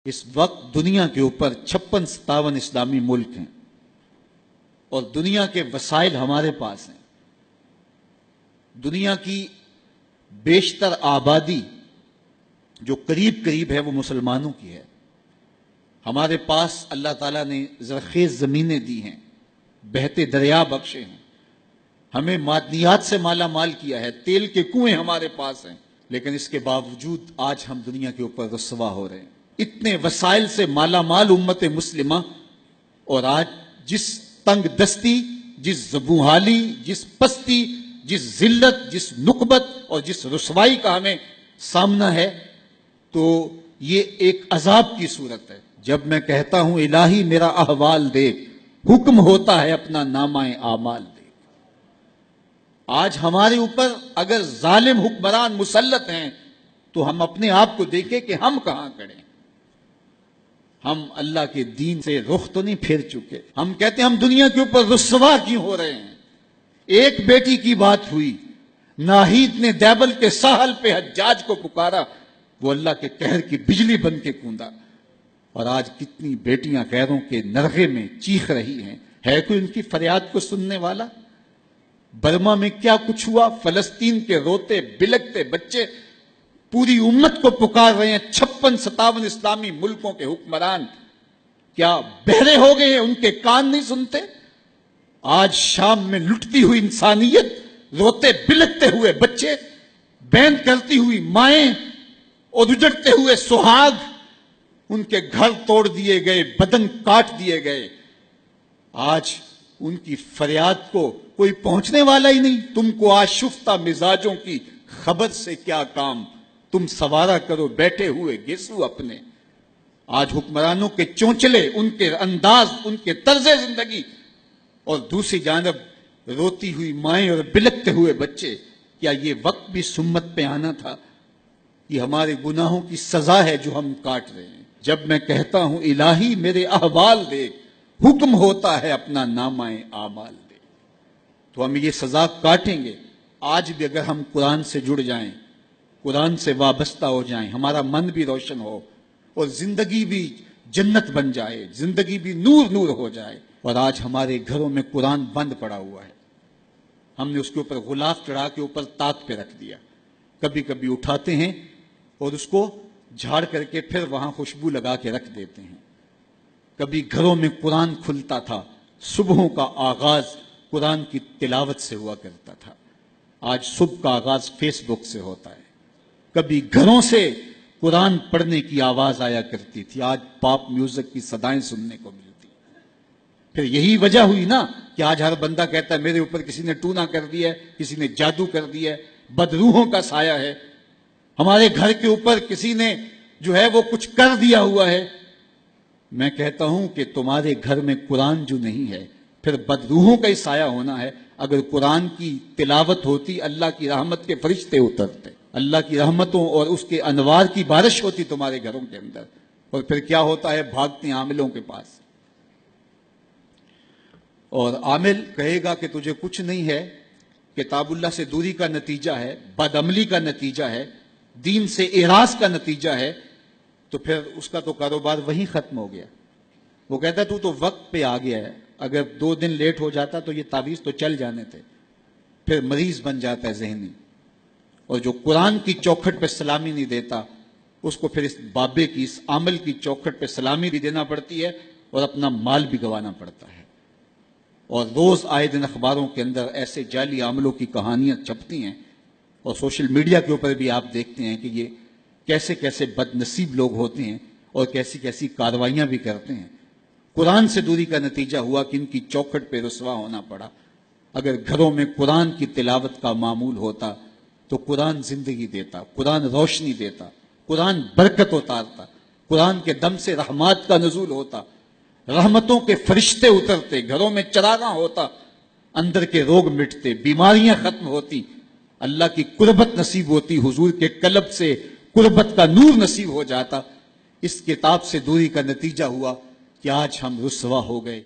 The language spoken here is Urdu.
اس وقت دنیا کے اوپر 56-57 اسلامی ملک ہیں اور دنیا کے وسائل ہمارے پاس ہیں. دنیا کی بیشتر آبادی جو قریب قریب ہے وہ مسلمانوں کی ہے. ہمارے پاس اللہ تعالیٰ نے زرخیز زمینیں دی ہیں، بہتے دریا بخشے ہیں، ہمیں معدنیات سے مالا مال کیا ہے، تیل کے کنویں ہمارے پاس ہیں، لیکن اس کے باوجود آج ہم دنیا کے اوپر رسوا ہو رہے ہیں. اتنے وسائل سے مالا مال امت مسلمہ، اور آج جس تنگ دستی، جس زبونحالی، جس پستی، جس ذلت، جس نکبت اور جس رسوائی کا ہمیں سامنا ہے، تو یہ ایک عذاب کی صورت ہے. جب میں کہتا ہوں الہی میرا احوال دیکھ، حکم ہوتا ہے اپنا نامہ اعمال دیکھ. آج ہمارے اوپر اگر ظالم حکمران مسلط ہیں تو ہم اپنے آپ کو دیکھیں کہ ہم کہاں کھڑے ہیں. ہم اللہ کے دین سے رخ تو نہیں پھیر چکے. ہم کہتے ہیں ہم دنیا کے اوپر رسوا کیوں ہو رہے ہیں. ایک بیٹی کی بات ہوئی، ناہید نے دیبل کے ساحل پہ حجاج کو پکارا، وہ اللہ کے قہر کی بجلی بن کے کوندا. اور آج کتنی بیٹیاں غیروں کے نرغے میں چیخ رہی ہیں. ہے کوئی ان کی فریاد کو سننے والا؟ برما میں کیا کچھ ہوا؟ فلسطین کے روتے بلکتے بچے پوری امت کو پکار رہے ہیں. 56-57 اسلامی ملکوں کے حکمران کیا بہرے ہو گئے ہیں؟ ان کے کان نہیں سنتے؟ آج شام میں لٹتی ہوئی انسانیت، روتے بلکتے ہوئے بچے، بین کرتی ہوئی مائیں اور اجڑتے ہوئے سہاگ، ان کے گھر توڑ دیے گئے، بدن کاٹ دیے گئے. آج ان کی فریاد کو کوئی پہنچنے والا ہی نہیں. تم کو آشفتہ مزاجوں کی خبر سے کیا کام، تم سوارا کرو بیٹھے ہوئے گیسو اپنے. آج حکمرانوں کے چونچلے، ان کے انداز، ان کے طرز زندگی، اور دوسری جانب روتی ہوئی مائیں اور بلکتے ہوئے بچے. کیا یہ وقت بھی سمت پہ آنا تھا؟ یہ ہمارے گناہوں کی سزا ہے جو ہم کاٹ رہے ہیں. جب میں کہتا ہوں الہی میرے احوال دیکھ، حکم ہوتا ہے اپنا نامہ اعمال دیکھ، تو ہم یہ سزا کاٹیں گے. آج بھی اگر ہم قرآن سے جڑ جائیں، قرآن سے وابستہ ہو جائیں، ہمارا من بھی روشن ہو اور زندگی بھی جنت بن جائے، زندگی بھی نور نور ہو جائے. اور آج ہمارے گھروں میں قرآن بند پڑا ہوا ہے. ہم نے اس کے اوپر غلاف چڑھا کے اوپر طاق پہ رکھ دیا. کبھی کبھی اٹھاتے ہیں اور اس کو جھاڑ کر کے پھر وہاں خوشبو لگا کے رکھ دیتے ہیں. کبھی گھروں میں قرآن کھلتا تھا، صبحوں کا آغاز قرآن کی تلاوت سے ہوا کرتا تھا. آج صبح کا آغاز فیس بک سے ہوتا ہے. کبھی گھروں سے قرآن پڑھنے کی آواز آیا کرتی تھی، آج پاپ میوزک کی صدائیں سننے کو ملتی. پھر یہی وجہ ہوئی نا کہ آج ہر بندہ کہتا ہے میرے اوپر کسی نے ٹونا کر دیا ہے، کسی نے جادو کر دیا ہے، بدروحوں کا سایہ ہے، ہمارے گھر کے اوپر کسی نے جو ہے وہ کچھ کر دیا ہوا ہے. میں کہتا ہوں کہ تمہارے گھر میں قرآن جو نہیں ہے، پھر بدروحوں کا ہی سایہ ہونا ہے. اگر قرآن کی تلاوت ہوتی، اللہ کی رحمت کے فرشتے اترتے، اللہ کی رحمتوں اور اس کے انوار کی بارش ہوتی تمہارے گھروں کے اندر. اور پھر کیا ہوتا ہے؟ بھاگتے ہیں عاملوں کے پاس، اور عامل کہے گا کہ تجھے کچھ نہیں ہے. کتاب اللہ سے دوری کا نتیجہ ہے، بد عملی کا نتیجہ ہے، دین سے اعراض کا نتیجہ ہے. تو پھر اس کا تو کاروبار وہیں ختم ہو گیا. وہ کہتا ہے تو وقت پہ آ گیا ہے، اگر 2 دن لیٹ ہو جاتا تو یہ تعویذ تو چل جانے تھے. پھر مریض بن جاتا ہے ذہنی. اور جو قرآن کی چوکھٹ پہ سلامی نہیں دیتا، اس کو پھر اس بابے کی، اس عامل کی چوکھٹ پہ سلامی بھی دینا پڑتی ہے اور اپنا مال بھی گنوانا پڑتا ہے. اور روز آئے دن اخباروں کے اندر ایسے جعلی عاملوں کی کہانیاں چھپتی ہیں، اور سوشل میڈیا کے اوپر بھی آپ دیکھتے ہیں کہ یہ کیسے کیسے بد نصیب لوگ ہوتے ہیں اور کیسی کیسی کارروائیاں بھی کرتے ہیں. قرآن سے دوری کا نتیجہ ہوا کہ ان کی چوکھٹ پہ رسوا ہونا پڑا. اگر گھروں میں قرآن کی تلاوت کا معمول ہوتا تو قرآن زندگی دیتا، قرآن روشنی دیتا، قرآن برکت اتارتا، قرآن کے دم سے رحمات کا نزول ہوتا، رحمتوں کے فرشتے اترتے، گھروں میں چراغاں ہوتا، اندر کے روگ مٹتے، بیماریاں ختم ہوتی، اللہ کی قربت نصیب ہوتی، حضور کے قلب سے قربت کا نور نصیب ہو جاتا. اس کتاب سے دوری کا نتیجہ ہوا کہ آج ہم رسوا ہو گئے.